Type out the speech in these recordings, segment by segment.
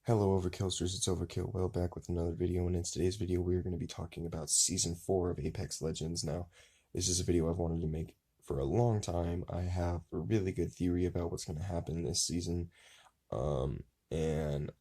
Hello Overkillsters, it's Overkill. Well, back with another video, and in today's video we are going to be talking about Season 4 of Apex Legends. Now, this is a video I've wanted to make for a long time. I have a really good theory about what's going to happen this season, and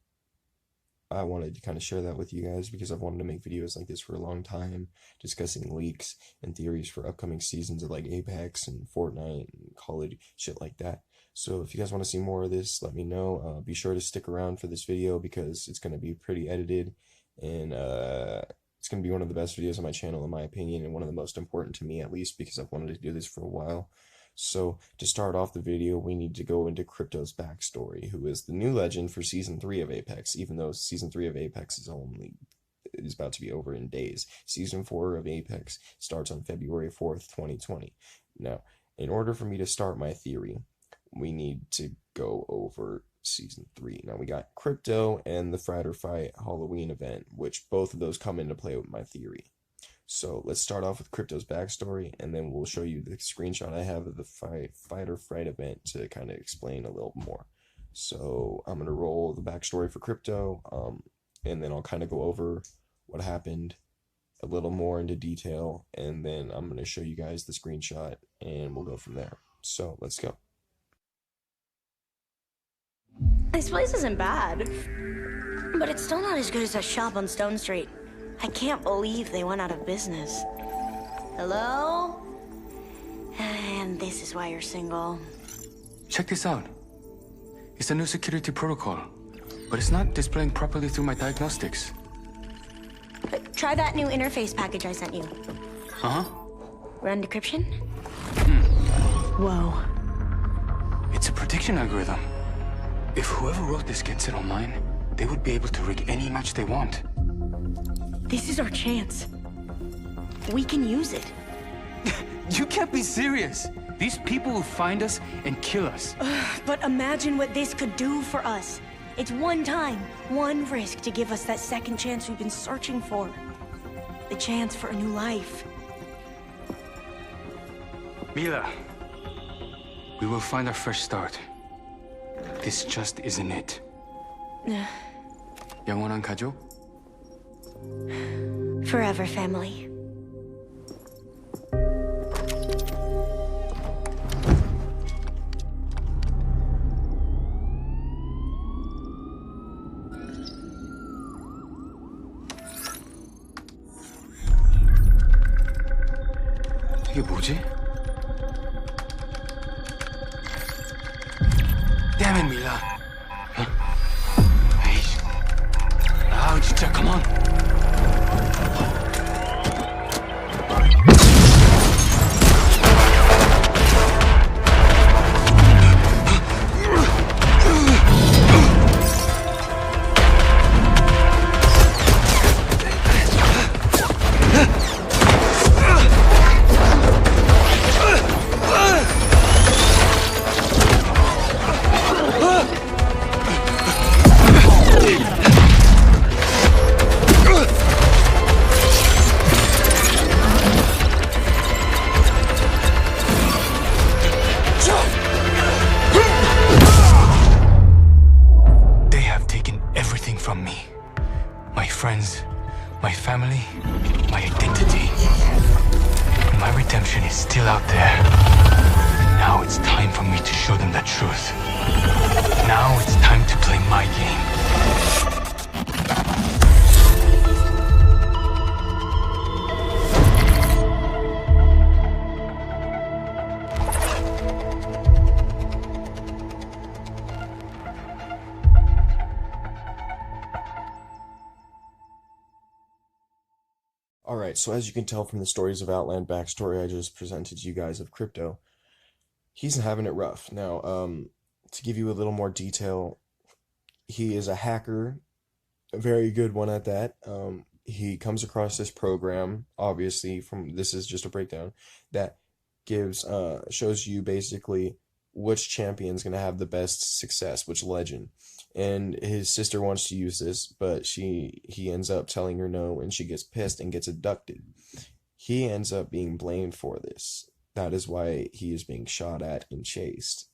I wanted to kind of share that with you guys because I've wanted to make videos like this for a long time, discussing leaks and theories for upcoming seasons of like Apex and Fortnite and Call of Duty, shit like that. So if you guys want to see more of this, let me know. Be sure to stick around for this video because it's going to be pretty edited, and it's going to be one of the best videos on my channel in my opinion, and one of the most important to me at least because I've wanted to do this for a while. So to start off the video, we need to go into Crypto's backstory, who is the new legend for Season 3 of Apex, even though Season 3 of Apex is about to be over in days. Season 4 of Apex starts on February 4th, 2020. Now, in order for me to start my theory, we need to go over Season 3. Now, we got Crypto and the Fratter Fight Halloween event, which both of those come into play with my theory. So let's start off with Crypto's backstory, and then we'll show you the screenshot I have of the Fight or Fright event to kind of explain a little more. So I'm going to roll the backstory for Crypto, and then I'll kind of go over what happened a little more into detail, and then I'm going to show you guys the screenshot, and we'll go from there. So let's go. This place isn't bad, but it's still not as good as that shop on Stone Street. I can't believe they went out of business. Hello? And this is why you're single. Check this out. It's a new security protocol, but it's not displaying properly through my diagnostics. Try that new interface package I sent you. Uh-huh. Run decryption? Whoa. It's a prediction algorithm. If whoever wrote this gets it online, they would be able to rig any match they want. This is our chance. We can use it. You can't be serious. These people will find us and kill us. But imagine what this could do for us. It's one time, one risk to give us that second chance we've been searching for. The chance for a new life. Mila, we will find our fresh start. This just isn't it. 영원한 가족? Forever family. 이게 뭐지? Damn it, Mila. Huh? 에이씨. 아우, 진짜, come on. From me. My friends, my family, my identity. My redemption is still out there. And now it's time for me to show them the truth. Now it's time to play my game. Alright, so as you can tell from the Stories of Outland backstory I just presented to you guys of Crypto, he's having it rough. Now, to give you a little more detail, he is a hacker, a very good one at that. He comes across this program, obviously, this is just a breakdown, that shows you basically which champion's going to have the best success, which legend. And his sister wants to use this, but he ends up telling her no, and she gets pissed and gets abducted. He ends up being blamed for this. That is why he is being shot at and chased.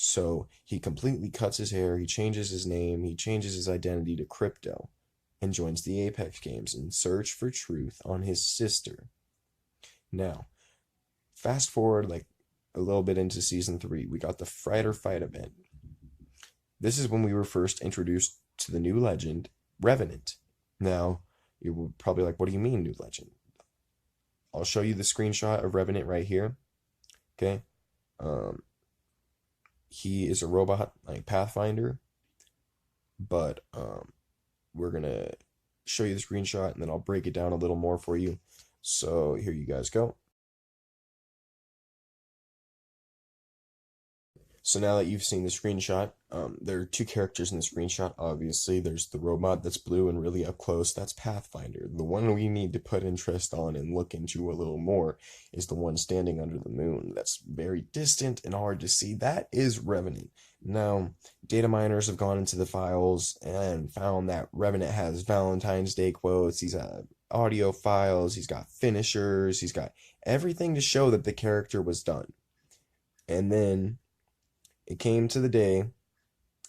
So he completely cuts his hair, he changes his name, he changes his identity to Crypto, and joins the Apex games in search for truth on his sister. Now, fast forward like a little bit into season 3, we got the Fight or Fight event. This is when we were first introduced to the new legend, Revenant. Now, you were probably like, what do you mean, new legend? I'll show you the screenshot of Revenant right here. Okay. He is a robot like Pathfinder, but we're gonna show you the screenshot and then I'll break it down a little more for you. So here you guys go. So now that you've seen the screenshot, there are 2 characters in the screenshot, obviously. There's the robot that's blue and really up close, that's Pathfinder. The one we need to put interest on and look into a little more is the one standing under the moon. That's very distant and hard to see. That is Revenant. Now, data miners have gone into the files and found that Revenant has Valentine's Day quotes, he's got audio files, he's got finishers, he's got everything to show that the character was done. And then it came to the day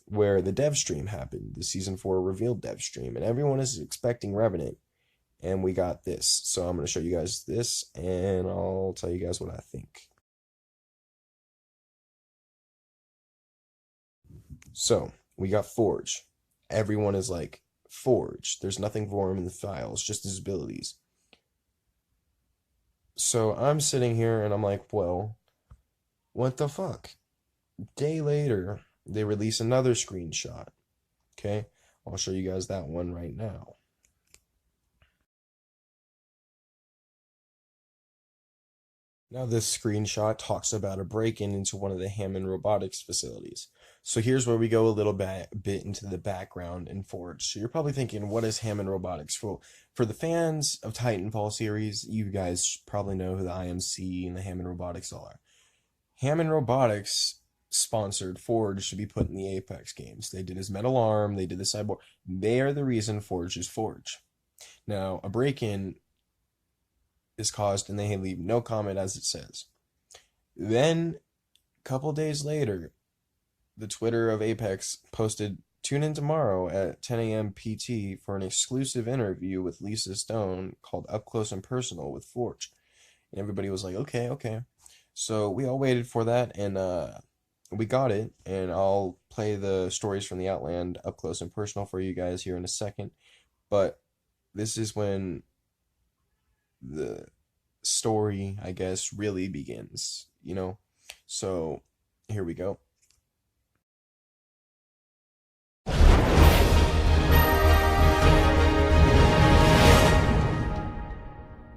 where the dev stream happened, the season 4 revealed dev stream, and everyone is expecting Revenant, and we got this. So I'm going to show you guys this, and I'll tell you guys what I think. So we got Forge. Everyone is like, Forge. There's nothing for him in the files, just his abilities. So I'm sitting here and I'm like, well, what the fuck? Day later, they release another screenshot. Okay, I'll show you guys that one right now. Now this screenshot talks about a break-in into one of the Hammond Robotics facilities. So here's where we go a little bit into the background in Forge. So you're probably thinking, what is Hammond Robotics? Well, for the fans of Titanfall series, you guys probably know who the IMC and the Hammond Robotics are. Hammond Robotics sponsored Forge to be put in the Apex games. They did his metal arm, they did the cyborg. They are the reason Forge is Forge. Now, a break-in is caused and they leave no comment, as it says. Then, a couple days later, the Twitter of Apex posted, tune in tomorrow at 10 a.m. PT for an exclusive interview with Lisa Stone called Up Close and Personal with Forge. And everybody was like, okay. So we all waited for that, and we got it, and I'll play the stories from the Outland up close and personal for you guys here in a second. But this is when the story, I guess, really begins, you know? So here we go.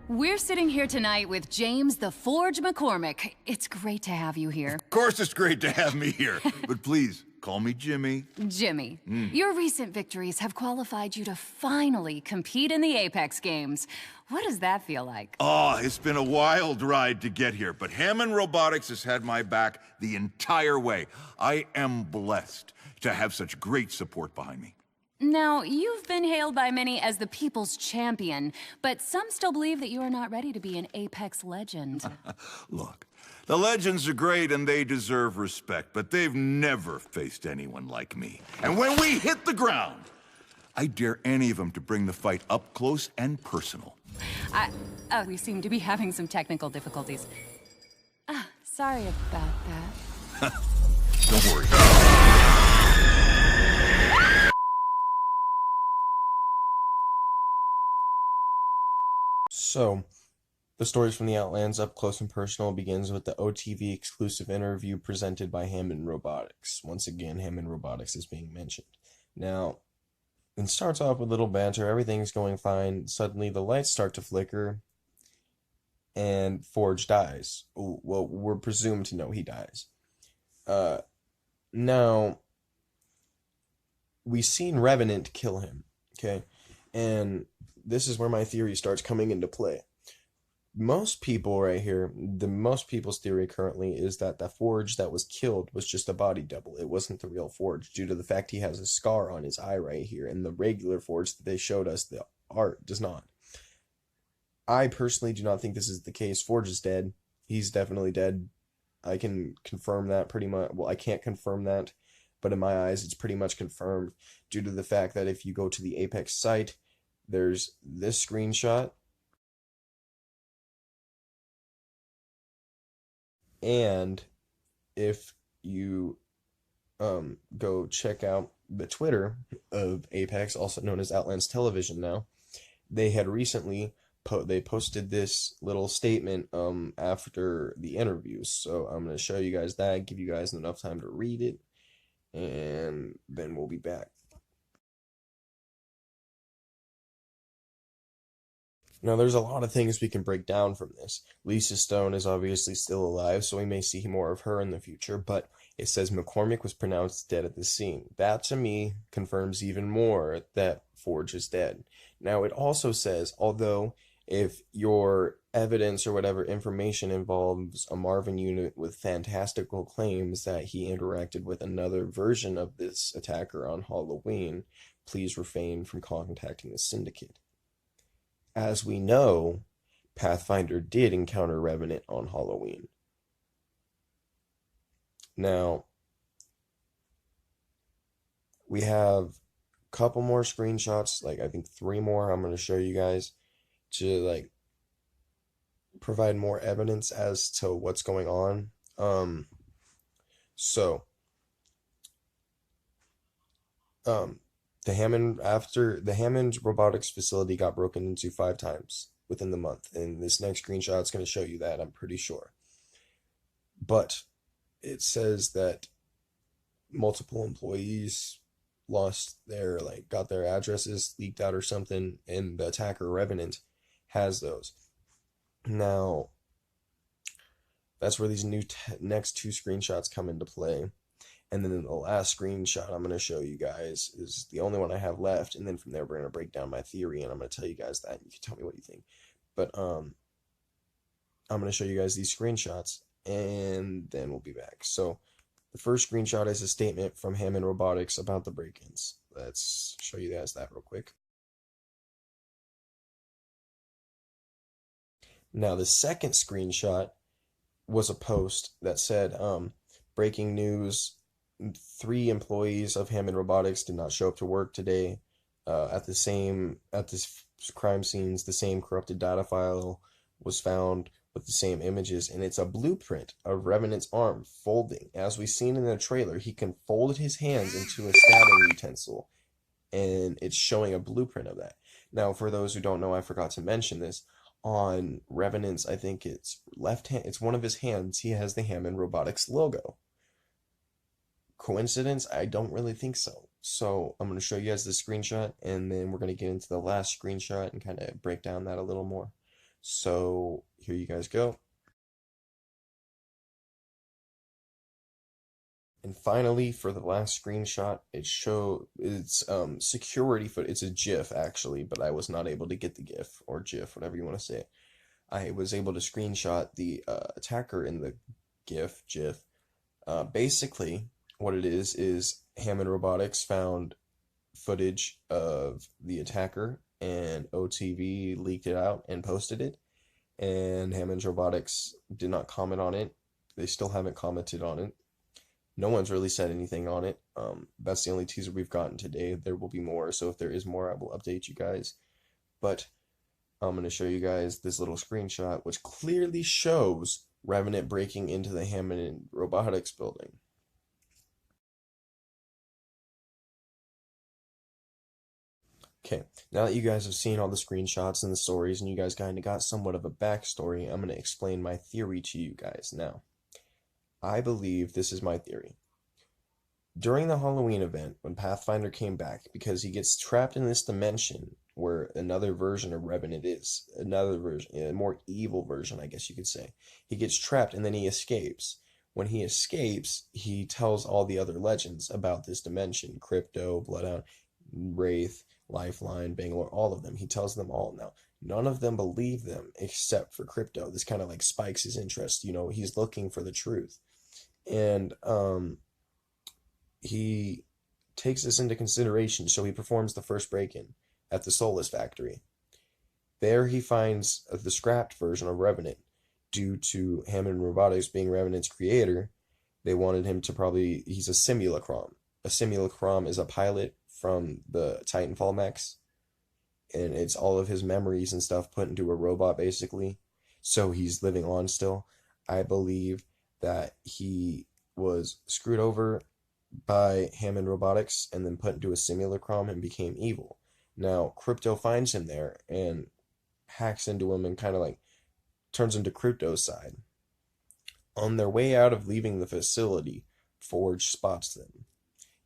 We're sitting here tonight with James the Forge McCormick. It's great to have you here. Of course it's great to have me here, but please, call me Jimmy. Jimmy, your recent victories have qualified you to finally compete in the Apex games. What does that feel like? Oh, it's been a wild ride to get here, but Hammond Robotics has had my back the entire way. I am blessed to have such great support behind me. Now, you've been hailed by many as the people's champion, but some still believe that you are not ready to be an Apex legend. Look, the legends are great and they deserve respect, but they've never faced anyone like me. And when we hit the ground, I dare any of them to bring the fight up close and personal. We seem to be having some technical difficulties. Sorry about that. Don't worry. So, the stories from the Outlands Up Close and Personal begins with the OTV exclusive interview presented by Hammond Robotics. Once again, Hammond Robotics is being mentioned. Now, it starts off with a little banter, everything's going fine. Suddenly, the lights start to flicker, and Forge dies. Well, we're presumed to know he dies. Now, we've seen Revenant kill him, okay? And this is where my theory starts coming into play. Most people right here, most people's theory currently is that the Forge that was killed was just a body double. It wasn't the real Forge, due to the fact he has a scar on his eye right here, and the regular Forge that they showed us, the art, does not. I personally do not think this is the case. Forge is dead. He's definitely dead. I can confirm that pretty much. Well, I can't confirm that, but in my eyes, it's pretty much confirmed due to the fact that if you go to the Apex site, there's this screenshot, and if you go check out the Twitter of Apex, also known as Outlands Television now, they had recently they posted this little statement after the interviews. So I'm going to show you guys that, give you guys enough time to read it, and then we'll be back. Now, there's a lot of things we can break down from this. Lisa Stone is obviously still alive, so we may see more of her in the future, but it says McCormick was pronounced dead at the scene. That, to me, confirms even more that Forge is dead. Now, it also says, although if your evidence or whatever information involves a Marvin unit with fantastical claims that he interacted with another version of this attacker on Halloween, please refrain from contacting the Syndicate. As we know, Pathfinder did encounter Revenant on Halloween. Now, we have a couple more screenshots, like I think 3 more I'm going to show you guys to like provide more evidence as to what's going on. The Hammond robotics facility got broken into 5 times within the month, and this next screenshot is going to show you that, I'm pretty sure. But it says that multiple employees lost their, got their addresses leaked out or something, and the attacker Revenant has those. Now, that's where these next 2 screenshots come into play. And then the last screenshot I'm going to show you guys is the only one I have left. And then from there, we're going to break down my theory, and I'm going to tell you guys that. You can tell me what you think. But I'm going to show you guys these screenshots, and then we'll be back. So the first screenshot is a statement from Hammond Robotics about the break-ins. Let's show you guys that real quick. Now, the second screenshot was a post that said, breaking news, 3 employees of Hammond Robotics did not show up to work today. At this crime scenes, the same corrupted data file was found with the same images, and it's a blueprint of Revenant's arm folding. As we've seen in the trailer, he can fold his hands into a stabbing utensil, and it's showing a blueprint of that. Now, for those who don't know, I forgot to mention this. On Revenant's, I think it's left hand, it's one of his hands, he has the Hammond Robotics logo. Coincidence? I don't really think so. So I'm going to show you guys the screenshot, and then we're going to get into the last screenshot and kind of break down that a little more. So here you guys go. And finally, for the last screenshot, it's security footage. It's a GIF actually, but I was not able to get the GIF or GIF, whatever you want to say. I was able to screenshot the attacker in the GIF. Basically, what it is Hammond Robotics found footage of the attacker, and OTV leaked it out and posted it. And Hammond Robotics did not comment on it. They still haven't commented on it. No one's really said anything on it. That's the only teaser we've gotten today. There will be more, so if there is more, I will update you guys. But I'm going to show you guys this little screenshot, which clearly shows Revenant breaking into the Hammond Robotics building. Okay, now that you guys have seen all the screenshots and the stories, and you guys kind of got somewhat of a backstory, I'm going to explain my theory to you guys now. I believe this is my theory. During the Halloween event, when Pathfinder came back, because he gets trapped in this dimension where another version of Revenant is, another version, a more evil version, I guess you could say. He gets trapped and then he escapes. When he escapes, he tells all the other legends about this dimension, Crypto, Bloodhound, Wraith, Lifeline, Bangalore, all of them. He tells them all. Now, none of them believe them except for Crypto. This kind of like spikes his interest. You know, he's looking for the truth. And he takes this into consideration, so he performs the first break-in at the Soulless factory. There he finds the scrapped version of Revenant. due to Hammond Robotics being Revenant's creator, they wanted him to probably, he's a simulacrum. A simulacrum is a pilot from the Titanfall mechs, and it's all of his memories and stuff put into a robot basically. So he's living on still. I believe that he was screwed over by Hammond Robotics and then put into a simulacrum and became evil. Now, Crypto finds him there and hacks into him and kind of like turns into Crypto's side. On their way out of leaving the facility, Forge spots them,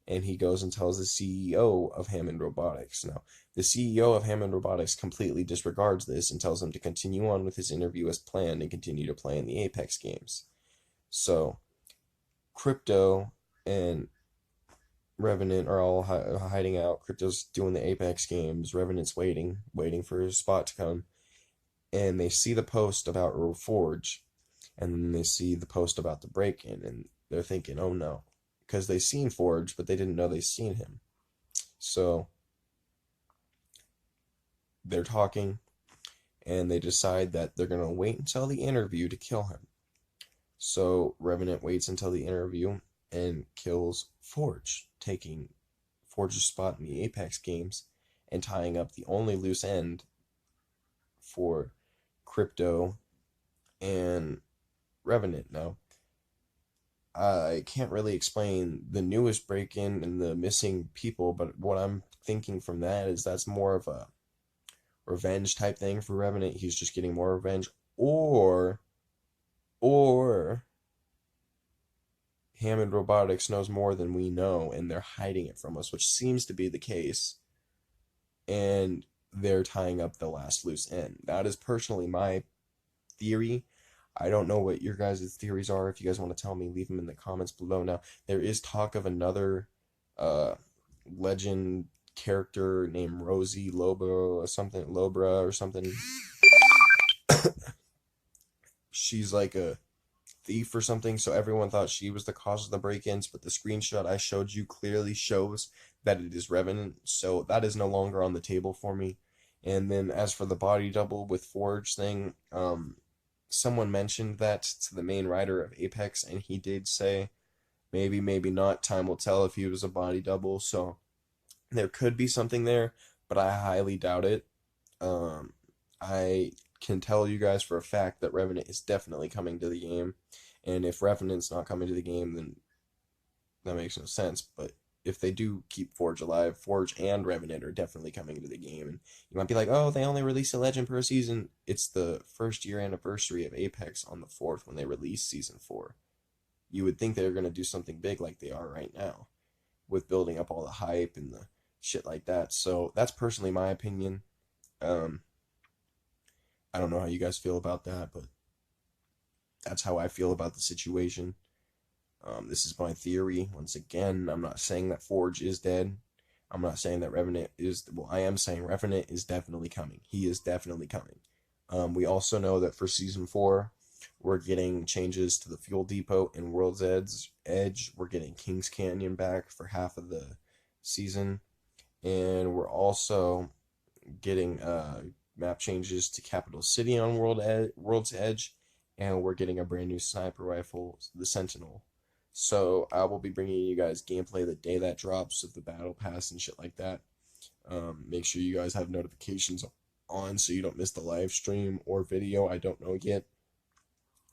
and he goes and tells the CEO of Hammond Robotics. Now, the CEO of Hammond Robotics completely disregards this and tells him to continue on with his interview as planned and continue to play in the Apex games. So, Crypto and Revenant are all hiding out. Crypto's doing the Apex games. Revenant's waiting for his spot to come. And they see the post about Forge, and then they see the post about the break-in, and they're thinking, oh no, because they seen Forge, but they didn't know they seen him. So they're talking, and they decide that they're going to wait until the interview to kill him. So Revenant waits until the interview and kills Forge, taking Forge's spot in the Apex games and tying up the only loose end for Crypto and Revenant. Now, I can't really explain the newest break-in and the missing people, but what I'm thinking from that is that's more of a revenge type thing for Revenant. He's just getting more revenge, or Hammond Robotics knows more than we know, and they're hiding it from us, which seems to be the case, and they're tying up the last loose end. That is personally my theory. I don't know what your guys' theories are. If you guys want to tell me, leave them in the comments below. Now, there is talk of another legend character named Rosie Lobra or something. She's like a thief or something, so everyone thought she was the cause of the break-ins, but the screenshot I showed you clearly shows that it is Revenant, so that is no longer on the table for me. And then as for the body double with Forge thing, someone mentioned that to the main writer of Apex, and he did say maybe, maybe not, time will tell if he was a body double, so there could be something there, but I highly doubt it. I can tell you guys for a fact that Revenant is definitely coming to the game, and if Revenant's not coming to the game, then that makes no sense. But if they do keep Forge alive, Forge and Revenant are definitely coming to the game. And you might be like, oh, they only release a legend per season. It's the first year anniversary of Apex on the 4th when they release Season 4. You would think they're going to do something big like they are right now, with building up all the hype and the shit like that. So that's personally my opinion. I don't know how you guys feel about that, but that's how I feel about the situation. This is my theory. Once again, I'm not saying that Forge is dead. I'm not saying that Revenant is... Well, I am saying Revenant is definitely coming. He is definitely coming. We also know that for Season 4, we're getting changes to the Fuel Depot and World's Edge. We're getting Kings Canyon back for half of the season. And we're also getting map changes to Capital City on World's Edge. And we're getting a brand new sniper rifle, the Sentinel. So I will be bringing you guys gameplay the day that drops of the battle pass and shit like that. Make sure you guys have notifications on so you don't miss the live stream or video. I don't know yet.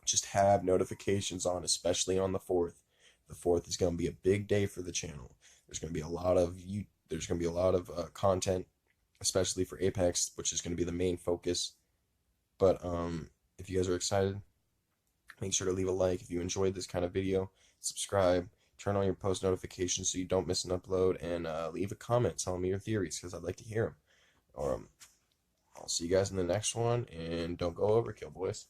Just have notifications on, especially on the 4th. The 4th is going to be a big day for the channel. There's going to be a lot of content, especially for Apex, which is going to be the main focus. But if you guys are excited, make sure to leave a like if you enjoyed this kind of video. Subscribe, turn on your post notifications so you don't miss an upload, and leave a comment telling me your theories, because I'd like to hear them. I'll see you guys in the next one, and don't go overkill, boys.